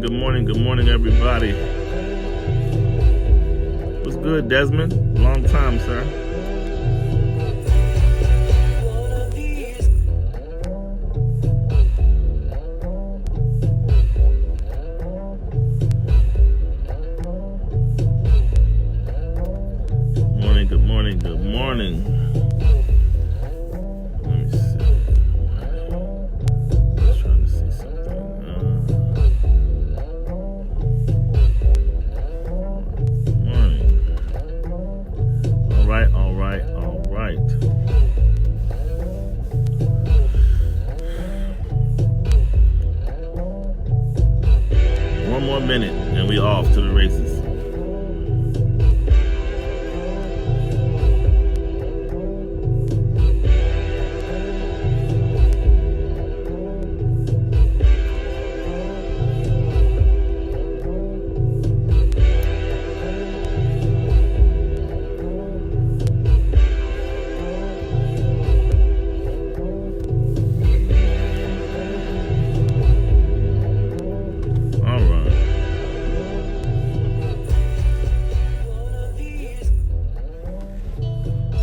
morning, everybody. What's good, Desmond? Long time, sir. Good morning. Let me see. Just trying to see something. Morning. All right. One more minute and we off to the races.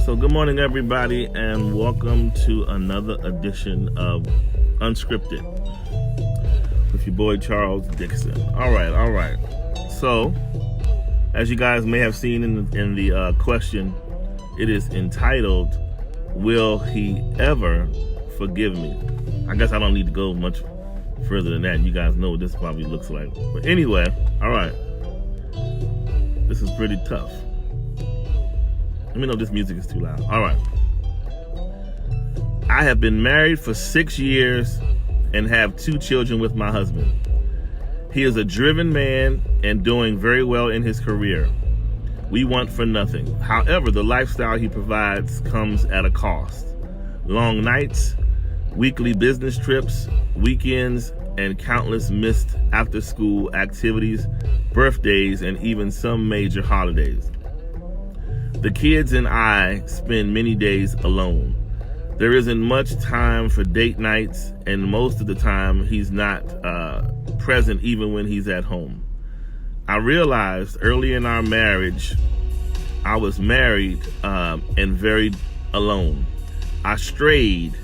So good morning, everybody, and welcome to another edition of Unscripted with your boy Charles Dixon. All right. So, as you guys may have seen in the question, it is entitled, "Will He Ever Forgive Me?" I guess I don't need to go much further than that. You guys know what this probably looks like. But anyway, all right. This is pretty tough. Let me know if this music is too loud. All right. I have been married for 6 years and have 2 children with my husband. He is a driven man and doing very well in his career. We want for nothing. However, the lifestyle he provides comes at a cost. Long nights, weekly business trips, weekends, and countless missed after-school activities, birthdays, and even some major holidays. The kids and I spend many days alone. There isn't much time for date nights, and most of the time he's not present even when he's at home. I realized early in our marriage, I was married and very alone. I strayed,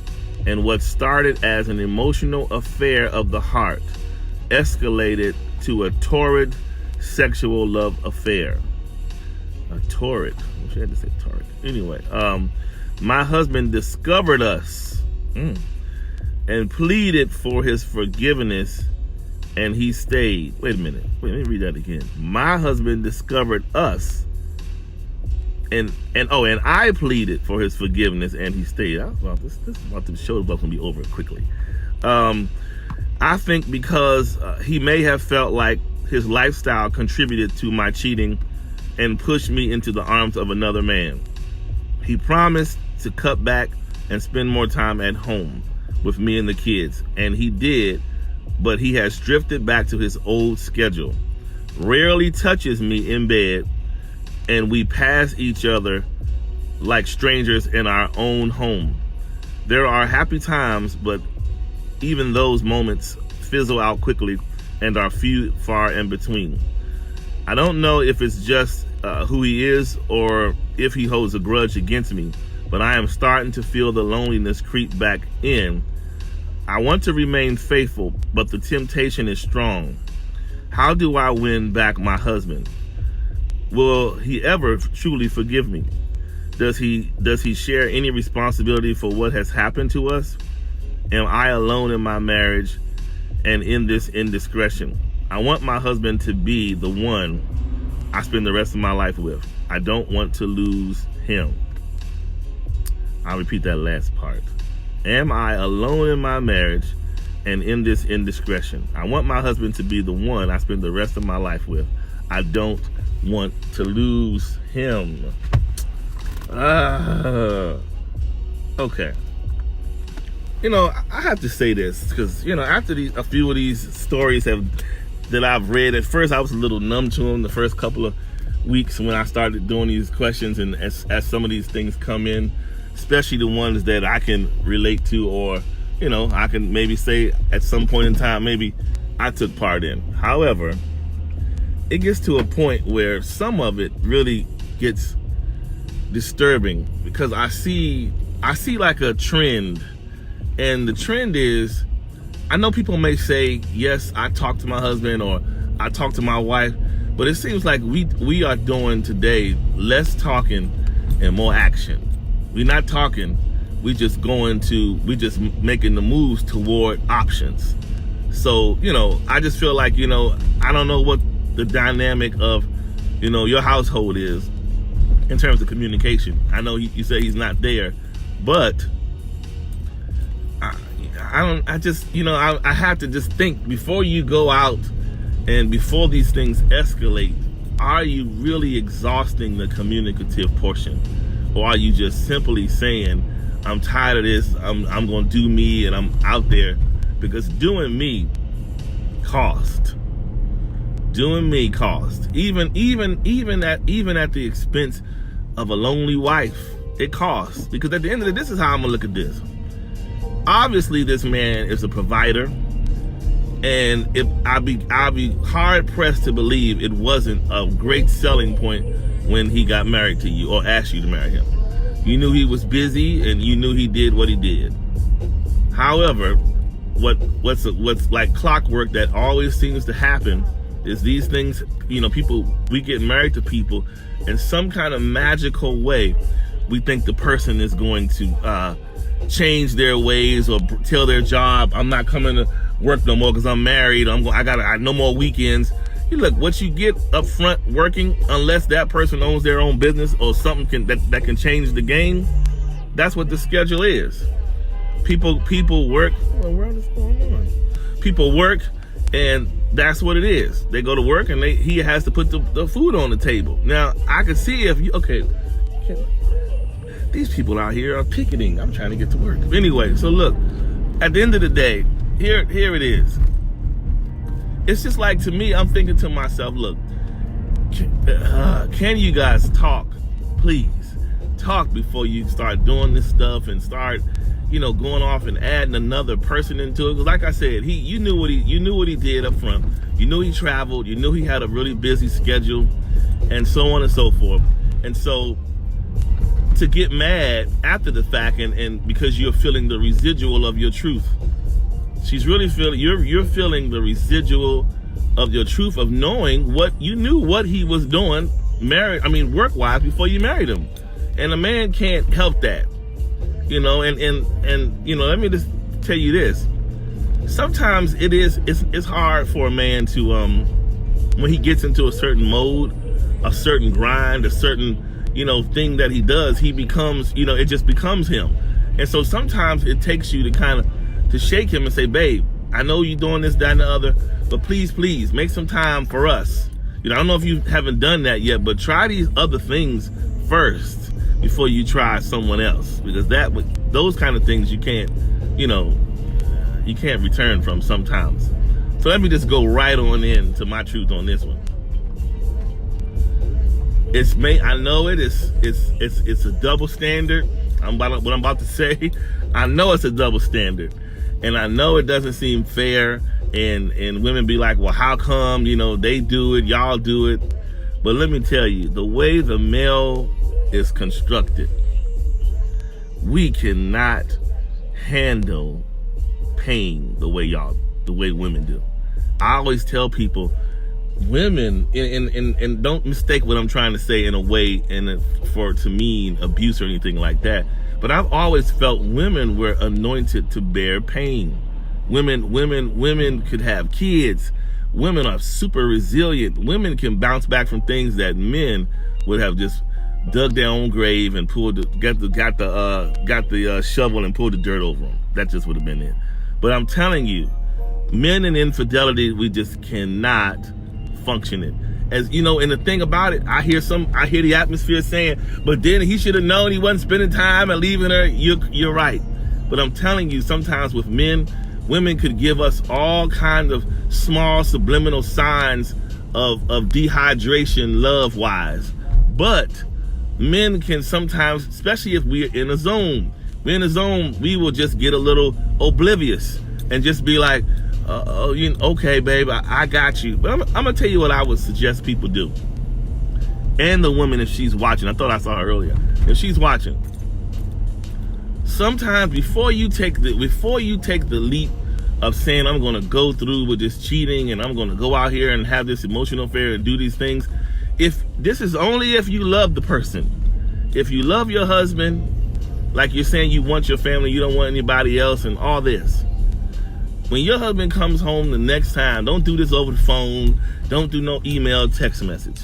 and what started as an emotional affair of the heart escalated to a torrid sexual love affair. A torrid. She had to say torrid. Anyway, my husband discovered us and pleaded for his forgiveness, and he stayed. Wait a minute. Let me read that again. My husband discovered us, and I pleaded for his forgiveness, and he stayed. I was about the show was about to be over quickly. I think because he may have felt like his lifestyle contributed to my cheating and pushed me into the arms of another man. He promised to cut back and spend more time at home with me and the kids, and he did, but he has drifted back to his old schedule, rarely touches me in bed, and we pass each other like strangers in our own home. There are happy times, but even those moments fizzle out quickly and are few far in between. I don't know if it's just who he is or if he holds a grudge against me, but I am starting to feel the loneliness creep back in. I want to remain faithful, but the temptation is strong. How do I win back my husband? Will he ever truly forgive me? Does he share any responsibility for what has happened to us? Am I alone in my marriage and in this indiscretion? I want my husband to be the one I spend the rest of my life with. I don't want to lose him. I'll repeat that last part. Am I alone in my marriage and in this indiscretion? I want my husband to be the one I spend the rest of my life with. I don't want to lose him. Okay. I have to say this because, after a few of these stories that I've read, at first I was a little numb to them the first couple of weeks when I started doing these questions, and as some of these things come in, especially the ones that I can relate to, or I can maybe say at some point in time maybe I took part in. However, it gets to a point where some of it really gets disturbing, because I see like a trend, and the trend is, I know people may say, yes, I talk to my husband or I talk to my wife, but it seems like we are doing today less talking and more action. We're not talking, we just making the moves toward options. So, I just feel like, I don't know what the dynamic of, your household is in terms of communication. I know you say he's not there, but I have to just think, before you go out and before these things escalate, are you really exhausting the communicative portion? Or are you just simply saying, I'm tired of this, I'm going to do me, and I'm out there? Because doing me cost. Doing me cost. Even at the expense of a lonely wife, it costs. Because at the end of the day, this is how I'm going to look at this. Obviously, this man is a provider, and I'd be hard pressed to believe it wasn't a great selling point when he got married to you or asked you to marry him. You knew he was busy, and you knew he did what he did. However, what's like clockwork that always seems to happen is these things. We get married to people in some kind of magical way. We think the person is going to change their ways or tell their job, I'm not coming to work no more because I'm married. I no more weekends. Look, what you get up front working, unless that person owns their own business or something that can change the game, that's what the schedule is. People work. What is going on? People work, and that's what it is. They go to work, and he has to put the food on the table. Now, I can see these people out here are picketing. I'm trying to get to work. Anyway, so look, at the end of the day, here it is. It's just like, to me, I'm thinking to myself, look, can you guys talk? Please talk before you start doing this stuff and start, going off and adding another person into it. Because like I said, you knew what he did up front. You knew he traveled. You knew he had a really busy schedule, and so on and so forth. And so, to get mad after the fact, and because you're feeling the residual of your truth. She's really feeling, you're feeling the residual of your truth of knowing what you knew what he was doing work-wise before you married him. And a man can't help that. Let me just tell you this. Sometimes it's hard for a man to when he gets into a certain mode, a certain grind, a certain thing that he does, he becomes, it just becomes him. And so sometimes it takes you to kind of to shake him and say, babe, I know you're doing this, that, and the other, but please make some time for us. I don't know if you haven't done that yet, but try these other things first before you try someone else, because those kind of things you can't return from sometimes. So let me just go right on into my truth on this one. I know it's a double standard. What I'm about to say, I know it's a double standard. And I know it doesn't seem fair, and women be like, well, how come, they do it, y'all do it. But let me tell you, the way the male is constructed, we cannot handle pain the way women do. I always tell people, women, and don't mistake what I'm trying to say in a way to mean abuse or anything like that. But I've always felt women were anointed to bear pain. Women could have kids. Women are super resilient. Women can bounce back from things that men would have just dug their own grave and got the shovel and pulled the dirt over them. That just would have been it. But I'm telling you, men in infidelity, we just cannot function it. As you know, and the thing about it, I hear the atmosphere saying, but then he should have known he wasn't spending time and leaving her. You're right. But I'm telling you, sometimes with men, women could give us all kinds of small subliminal signs of dehydration love-wise. But men can sometimes, especially if we're in a zone, we will just get a little oblivious and just be like, Okay, babe, I got you. But I'm gonna tell you what I would suggest people do. And the woman, if she's watching, I thought I saw her earlier. If she's watching, sometimes before you take the leap of saying I'm gonna go through with this cheating and I'm gonna go out here and have this emotional affair and do these things, if this is only if you love the person. If you love your husband, like you're saying you want your family, you don't want anybody else and all this. When your husband comes home the next time, don't do this over the phone. Don't do no email, text message.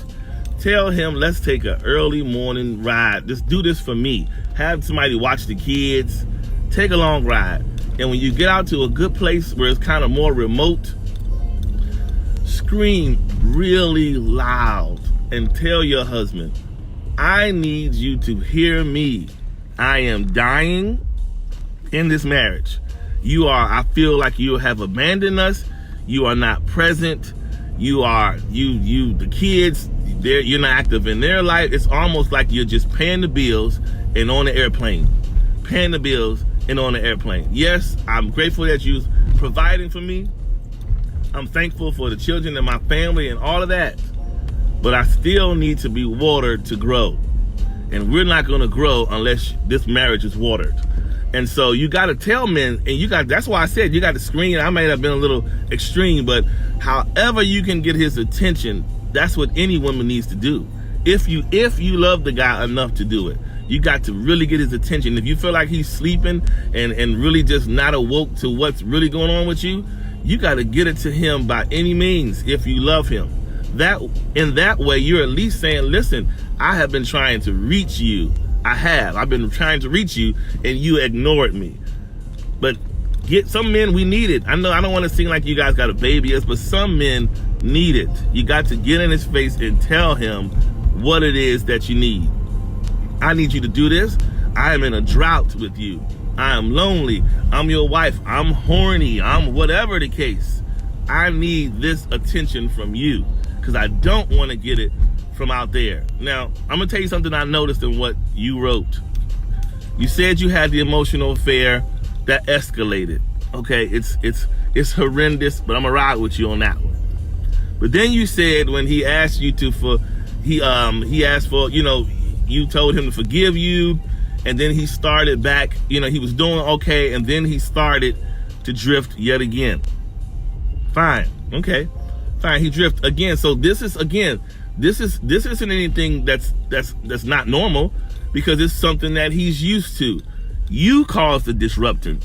Tell him, let's take an early morning ride. Just do this for me. Have somebody watch the kids. Take a long ride. And when you get out to a good place where it's kind of more remote, scream really loud and tell your husband, I need you to hear me. I am dying in this marriage. I feel like you have abandoned us. You are not present. The kids, you're not active in their life. It's almost like you're just paying the bills and on the airplane. Paying the bills and on the airplane. Yes, I'm grateful that you're providing for me. I'm thankful for the children and my family and all of that. But I still need to be watered to grow. And we're not going to grow unless this marriage is watered. And so you got to tell men, and that's why I said you got to screen. I may have been a little extreme, but however you can get his attention, that's what any woman needs to do. If you love the guy enough to do it, you got to really get his attention. If you feel like he's sleeping and really just not awoke to what's really going on with you, you got to get it to him by any means if you love him. In that way, you're at least saying, listen, I have been trying to reach you. I've been trying to reach you and you ignored me. But some men, we need it. I know I don't want to seem like you guys got to baby us, but some men need it. You got to get in his face and tell him what it is that you need. I need you to do this. I am in a drought with you. I am lonely. I'm your wife. I'm horny. I'm whatever the case. I need this attention from you because I don't want to get it from out there. Now, I'm gonna tell you something I noticed in what you wrote. You said you had the emotional affair that escalated. Okay, it's horrendous, but I'm gonna ride with you on that one. But then you said when he asked you he asked for, you told him to forgive you, and then he started back, he was doing okay, and then he started to drift yet again. Fine, okay, fine, he drifted again. So this isn't anything that's not normal, because it's something that he's used to. You caused the disruption,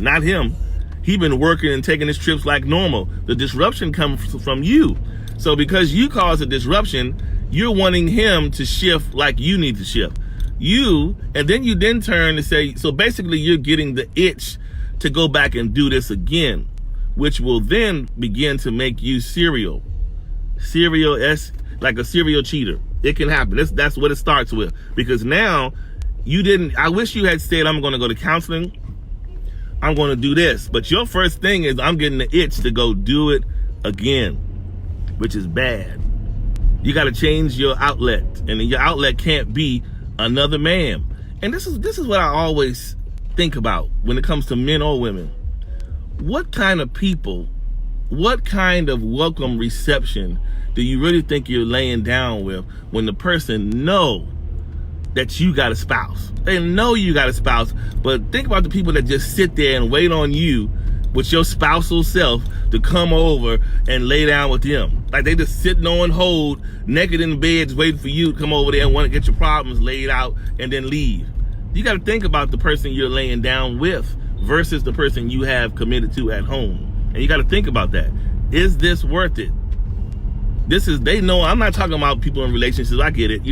not him. He been working and taking his trips like normal. The disruption comes from you. So because you caused the disruption, you're wanting him to shift like you need to shift. And then you turn to say, so basically you're getting the itch to go back and do this again, which will then begin to make you like a serial cheater. It can happen. That's what it starts with. Because now I wish you had said, I'm going to go to counseling. I'm going to do this. But your first thing is, I'm getting the itch to go do it again, which is bad. You got to change your outlet, and your outlet can't be another man. And this is what I always think about when it comes to men or women. What kind of people, what kind of welcome reception do you really think you're laying down with when the person know that you got a spouse? They know you got a spouse, but think about the people that just sit there and wait on you with your spousal self to come over and lay down with them. Like they just sitting on hold, naked in the beds, waiting for you to come over there and want to get your problems laid out and then leave. You got to think about the person you're laying down with versus the person you have committed to at home. And you got to think about that. Is this worth it? They know, I'm not talking about people in relationships. I get it.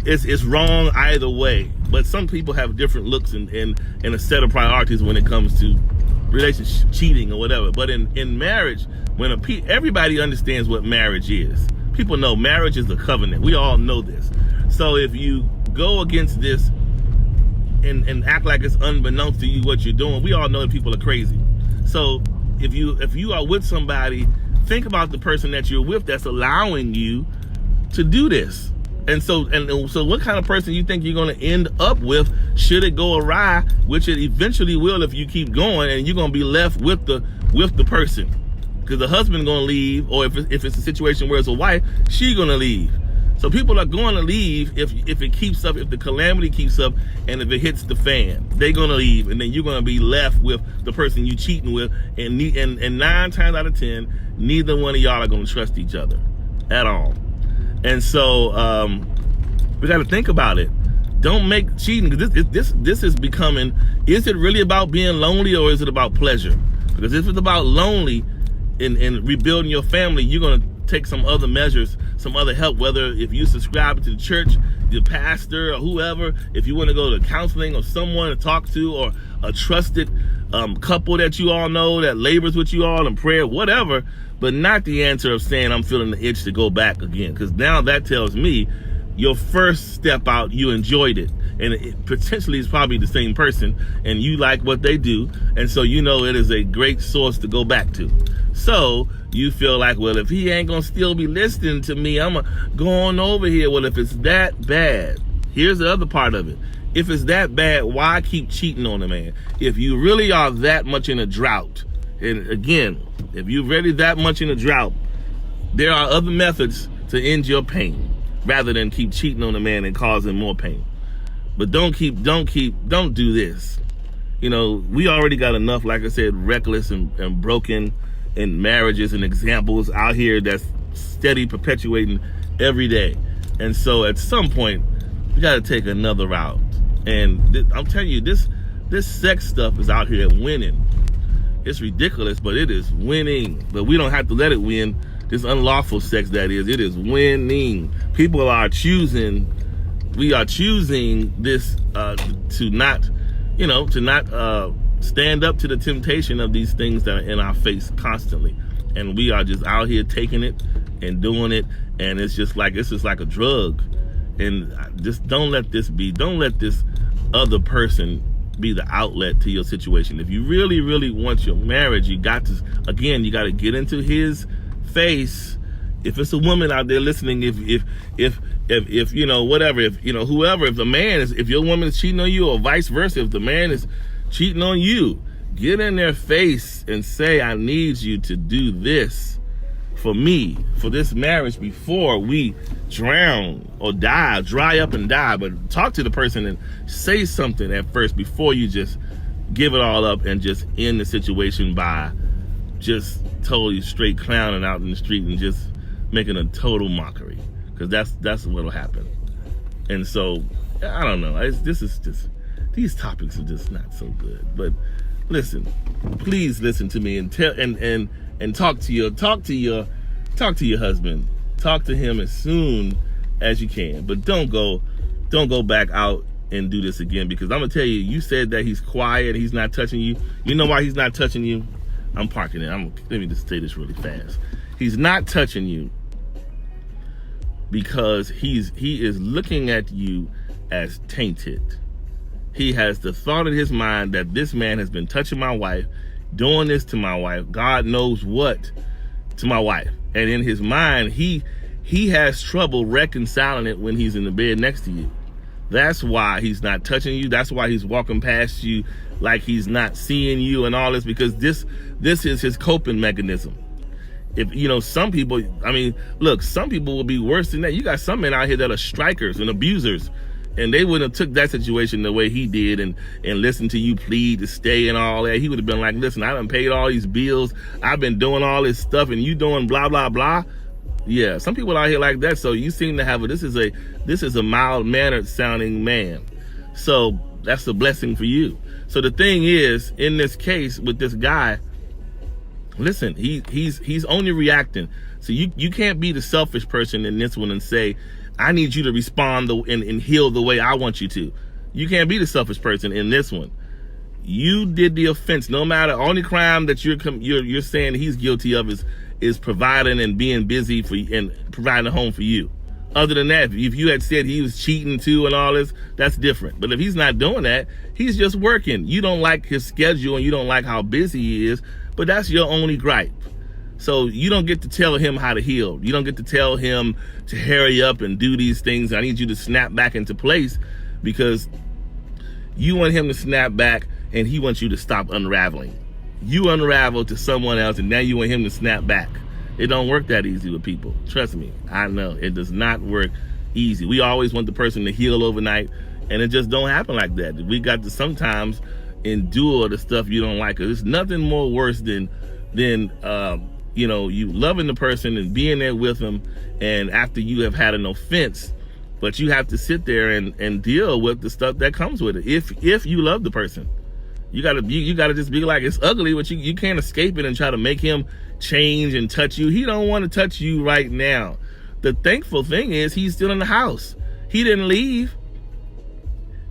It's wrong either way. But some people have different looks and a set of priorities when it comes to relationship cheating or whatever. But in marriage, everybody understands what marriage is. People know marriage is a covenant. We all know this. So if you go against this and act like it's unbeknownst to you what you're doing, we all know that people are crazy. So if you are with somebody, think about the person that you're with that's allowing you to do this. And so what kind of person you think you're going to end up with should it go awry, which it eventually will if you keep going, and you're going to be left with the with the person, because the husband gonna leave, or if it's a situation where it's a wife, she gonna leave. So people are going to leave if it keeps up, if the calamity keeps up, and if it hits the fan, they're gonna leave, and then you're gonna be left with the person you cheating with, and 9 times out of 10, neither one of y'all are gonna trust each other at all. And so we got to think about it. Don't make cheating, because this is becoming. Is it really about being lonely, or is it about pleasure? Because if it's about lonely and rebuilding your family, you're gonna take some other measures, some other help, whether if you subscribe to the church, the pastor, or whoever, if you want to go to counseling or someone to talk to, or a trusted couple that you all know that labors with you all in prayer, whatever, but not the answer of saying I'm feeling the itch to go back again, because now that tells me your first step out, you enjoyed it, and it potentially is probably the same person, and you like what they do, and so you know it is a great source to go back to. So you feel like, well, if he ain't gonna still be listening to me, I'm gonna go on over here. Well, if it's that bad, here's the other part of it. If it's that bad, why keep cheating on a man? If you really are that much in a drought, and again, if you're really that much in a drought, there are other methods to end your pain, rather than keep cheating on a man and causing more pain. But don't do this. You know, we already got enough, like I said, reckless and broken in marriages and examples out here that's steady perpetuating every day. And so at some point, we got to take another route. And I'm telling you, this sex stuff is out here winning. It's ridiculous, but it is winning. But we don't have to let it win. This unlawful sex, that is, it is winning. People are choosing. We are choosing this to not stand up to the temptation of these things that are in our face constantly, and we are just out here taking it and doing it, and it's just like a drug. And just don't let this other person be the outlet to your situation. If you really, really want your marriage, you got to get into his face. If it's a woman out there listening, if you know, whatever, if you know, whoever, if your woman is cheating on you, or vice versa, if the man is cheating on you, get in their face and say, I need you to do this for me, for this marriage, before we drown or die, dry up and die. But talk to the person and say something at first before you just give it all up and just end the situation by just totally straight clowning out in the street and just making a total mockery, because that's what'll happen. And so I don't know, these topics are just not so good. But listen, please listen to me and tell and talk to your husband. Talk to him as soon as you can. But don't go back out and do this again, because I'm gonna tell you, you said that he's quiet, he's not touching you. You know why he's not touching you? I'm parking it. Let me just say this really fast. He's not touching you because he is looking at you as tainted. He has the thought in his mind that this man has been touching my wife, doing this to my wife, God knows what, to my wife. And in his mind, he has trouble reconciling it when he's in the bed next to you. That's why he's not touching you. That's why he's walking past you like he's not seeing you and all this, because this is his coping mechanism. If you know, some people, some people will be worse than that. You got some men out here that are strikers and abusers, and they wouldn't have took that situation the way he did and listened to you plead to stay and all that. He would have been like, listen, I done paid all these bills, I've been doing all this stuff, and you doing blah blah blah. Yeah, some people out here like that. So you seem to have this is a mild-mannered sounding man. So that's a blessing for you. So the thing is, in this case with this guy, listen, he's only reacting. So you can't be the selfish person in this one and say, I need you to respond and heal the way I want you to. You can't be the selfish person in this one. You did the offense. No matter, only crime that you're saying he's guilty of is providing and being busy for and providing a home for you. Other than that, if you had said he was cheating too and all this, that's different. But if he's not doing that, he's just working. You don't like his schedule and you don't like how busy he is, but that's your only gripe. So you don't get to tell him how to heal. You don't get to tell him to hurry up and do these things. I need you to snap back into place, because you want him to snap back and he wants you to stop unraveling. you unravel to someone else, and now you want him to snap back. It don't work that easy with people. Trust me, I know. It does not work easy. We always want the person to heal overnight, and it just don't happen like that. We got to sometimes endure the stuff you don't like. There's nothing more worse than you loving the person and being there with them, and after you have had an offense, but you have to sit there and deal with the stuff that comes with it. If you love the person, you gotta just be like, it's ugly, but you can't escape it and try to make him change and touch you. He don't want to touch you right now. The thankful thing is he's still in the house. He didn't leave.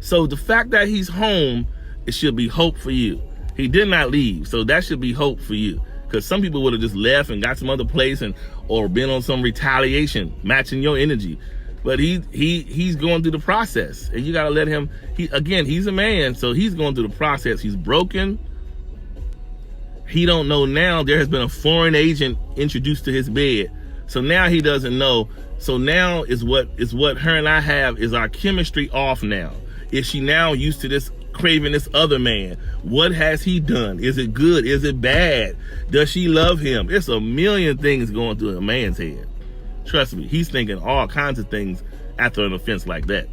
So the fact that he's home, it should be hope for you. He did not leave, so that should be hope for you. Because some people would have just left and got some other place or been on some retaliation, matching your energy. But he's going through the process, and you gotta let him. He's a man, so he's going through the process. He's broken. He don't know now. There has been a foreign agent introduced to his bed, so now he doesn't know. So now is what her and I have is our chemistry off now. Is she now used to this craving this other man? What has he done? Is it good? Is it bad? Does she love him? It's a million things going through a man's head. Trust me, he's thinking all kinds of things after an offense like that.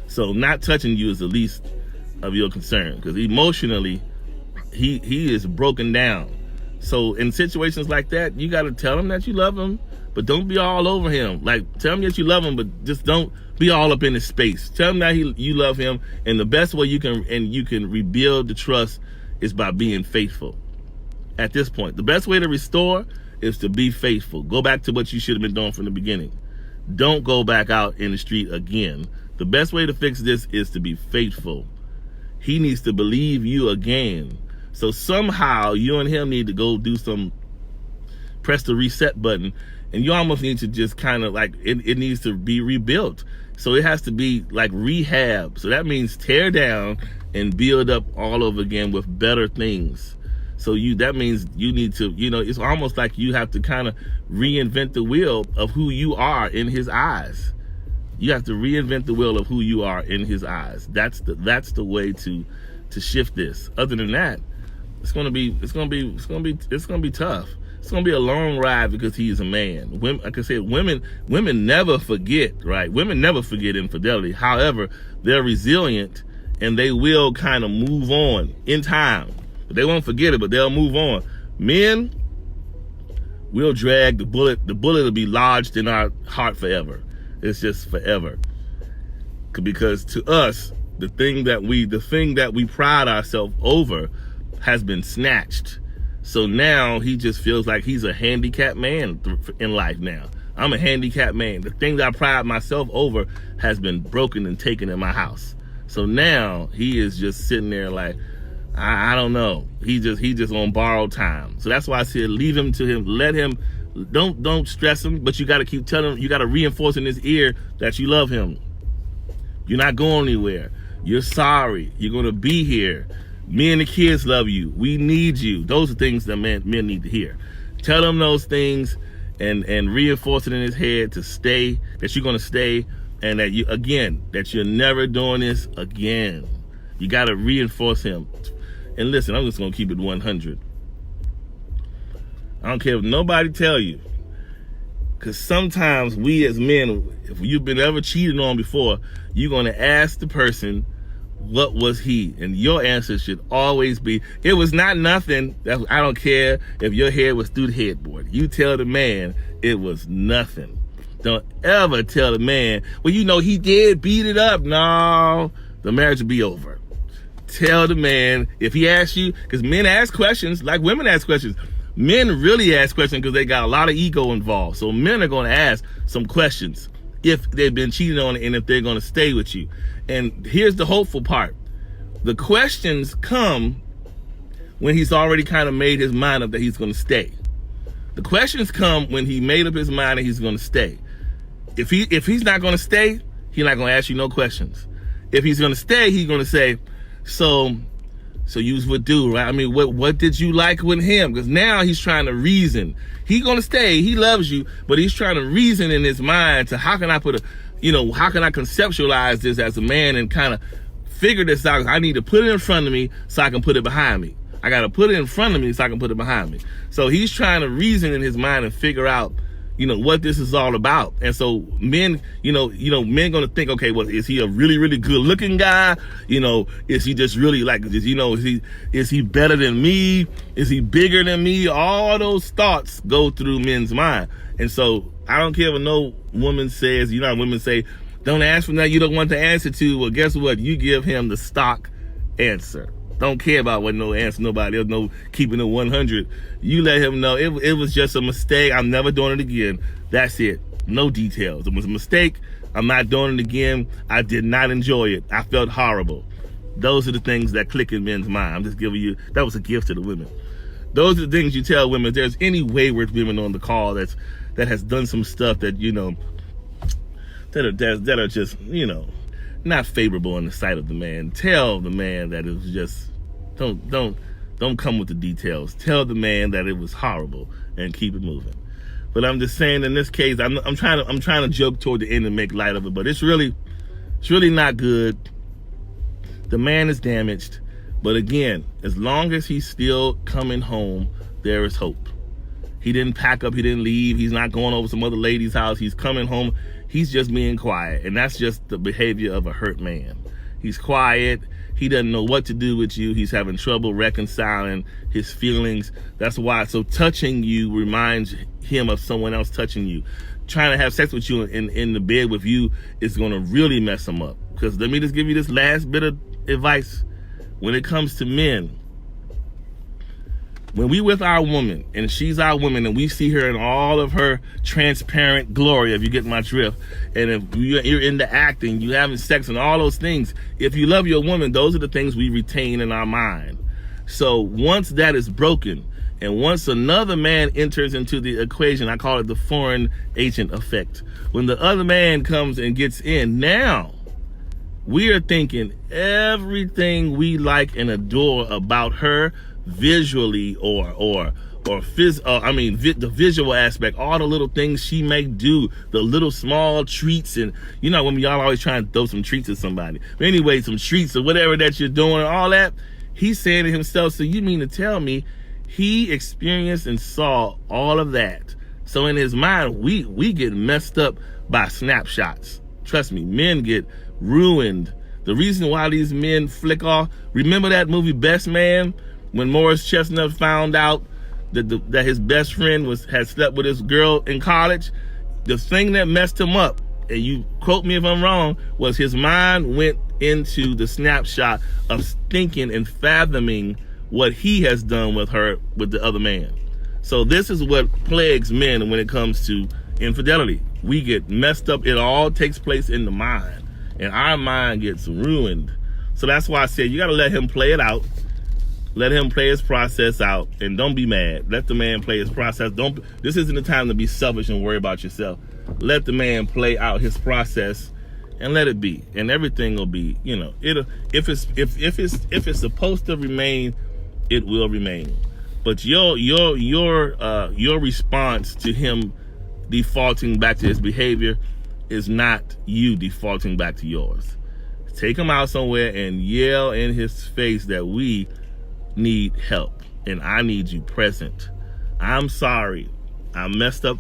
So not touching you is the least of your concern, because emotionally he is broken down. So in situations like that, you got to tell him that you love him, but don't be all over him. Like, tell him that you love him, but just don't be all up in his space. Tell him that you love him, and the best way you can rebuild the trust is by being faithful. At this point, the best way to restore is to be faithful. Go back to what you should have been doing from the beginning. Don't go back out in the street again. The best way to fix this is to be faithful. He needs to believe you again. So somehow you and him need to go do press the reset button, and you almost need to just kind of like, it needs to be rebuilt. So it has to be like rehab. So that means tear down and build up all over again with better things. So that means you need to, it's almost like you have to kind of reinvent the wheel of who you are in his eyes. You have to reinvent the wheel of who you are in his eyes. That's the way to shift this. Other than that, it's gonna be tough. It's gonna be a long ride because he is a man. Women, like I said, women never forget, right? Women never forget infidelity. However, they're resilient and they will kind of move on in time. They won't forget it, but they'll move on. Men, we'll drag the bullet. The bullet will be lodged in our heart forever. It's just forever. Because to us, the thing that we pride ourselves over has been snatched. So now he just feels like he's a handicapped man in life now. I'm a handicapped man. The thing that I pride myself over has been broken and taken in my house. So now he is just sitting there like, I don't know. He just on borrowed time. So that's why I said leave him to him. Let him. Don't stress him. But you got to keep telling him. You got to reinforce in his ear that you love him. You're not going anywhere. You're sorry. You're gonna be here. Me and the kids love you. We need you. Those are things that men need to hear. Tell him those things and reinforce it in his head to stay. That you're gonna stay, and that you're never doing this again. You got to reinforce him. And listen, I'm just going to keep it 100. I don't care if nobody tell you. Because sometimes we as men, if you've been ever cheated on before, you're going to ask the person, what was he? And your answer should always be, it was not nothing. I don't care if your head was through the headboard. You tell the man it was nothing. Don't ever tell the man, well, he did beat it up. No, the marriage will be over. Tell the man, if he asks you, because men ask questions like women ask questions. Men really ask questions because they got a lot of ego involved. So men are going to ask some questions if they've been cheated on and if they're going to stay with you. And here's the hopeful part. The questions come when he's already kind of made his mind up that he's going to stay. The questions come when he made up his mind that he's going to stay. If he's not going to stay, he's not going to ask you no questions. If he's going to stay, he's going to say, so you would do, right? I mean, what did you like with him? Because now he's trying to reason. He's going to stay. He loves you, but he's trying to reason in his mind to how can I conceptualize this as a man and kind of figure this out? I need to put it in front of me so I can put it behind me. I got to put it in front of me so I can put it behind me. So he's trying to reason in his mind and figure out, what this is all about. And so men, men going to think, okay, well, is he a really, really good looking guy? Is he just really like, is he better than me? Is he bigger than me? All those thoughts go through men's mind. And so I don't care what no woman says. How women say, don't ask for nothing you don't want the answer to. Well, guess what? You give him the stock answer. Don't care about what no answer nobody else, no keeping it 100. You let him know it was just a mistake. I'm never doing it again. That's it. No details. It was a mistake. I'm not doing it again. I did not enjoy it. I felt horrible. Those are the things that click in men's mind. I'm just giving you, that was a gift to the women. Those are the things you tell women. If there's any wayward women on the call that has done some stuff that, that are just, not favorable in the sight of the man. Tell the man that it was just, don't come with the details. Tell the man that it was horrible and keep it moving. But I'm just saying, in this case, I'm trying to joke toward the end and make light of it, but it's really not good. The man is damaged, but again, as long as he's still coming home, there is hope. He didn't pack up, he didn't leave, he's not going over some other lady's house, he's coming home, he's just being quiet, and that's just the behavior of a hurt man. He's quiet, he doesn't know what to do with you, he's having trouble reconciling his feelings. That's why, so touching you reminds him of someone else touching you. Trying to have sex with you in the bed with you is gonna really mess him up. Because let me just give you this last bit of advice. When it comes to men, when we with our woman and she's our woman and we see her in all of her transparent glory, if you get my drift, and if you're into acting, you having sex and all those things, if you love your woman, those are the things we retain in our mind. So once that is broken, and once another man enters into the equation, I call it the foreign agent effect. When the other man comes and gets in, now we are thinking everything we like and adore about her, visually the visual aspect, all the little things she may do, the little small treats, and when y'all always trying to throw some treats at somebody. But anyway, some treats or whatever that you're doing, all that, he's saying to himself, so you mean to tell me he experienced and saw all of that? So in his mind, we get messed up by snapshots. Trust me, men get ruined. The reason why these men flick off, remember that movie Best Man? When Morris Chestnut found out that his best friend had slept with his girl in college, the thing that messed him up, and you quote me if I'm wrong, was his mind went into the snapshot of thinking and fathoming what he has done with her, with the other man. So this is what plagues men when it comes to infidelity. We get messed up. It all takes place in the mind, and our mind gets ruined. So that's why I said you got to let him play it out. Let him play his process out, and don't be mad. Let the man play his process. This isn't the time to be selfish and worry about yourself. Let the man play out his process and let it be, and everything will be, if it's supposed to remain, it will remain. But your response to him defaulting back to his behavior is not you defaulting back to yours. Take him out somewhere and yell in his face that we need help and I need you present. I'm sorry. I messed up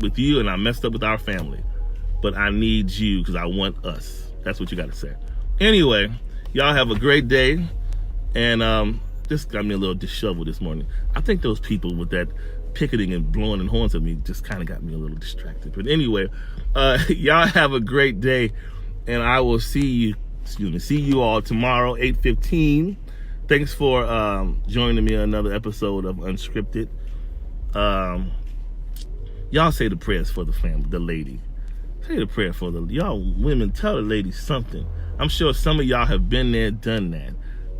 with you and I messed up with our family, but I need you because I want us. That's what you got to say. Anyway, y'all have a great day. And this got me a little disheveled this morning. I think those people with that picketing and blowing in horns at me just kind of got me a little distracted. But anyway, y'all have a great day, and I will see you all tomorrow, 8:15. Thanks for joining me on another episode of Unscripted. Y'all say the prayers for the family, the lady. Say the prayer for y'all women. Tell the lady something. I'm sure some of y'all have been there, done that.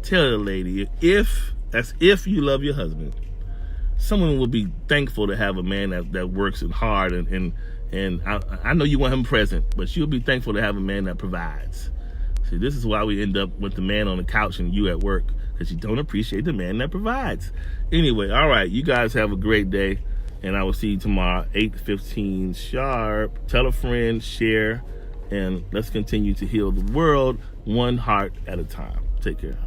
Tell the lady, if you love your husband, someone will be thankful to have a man that works hard and I know you want him present, but you'll be thankful to have a man that provides. See, this is why we end up with the man on the couch and you at work, because you don't appreciate the man that provides. Anyway, all right, you guys have a great day, and I will see you tomorrow, 8:15 sharp. Tell a friend, share, and let's continue to heal the world one heart at a time. Take care.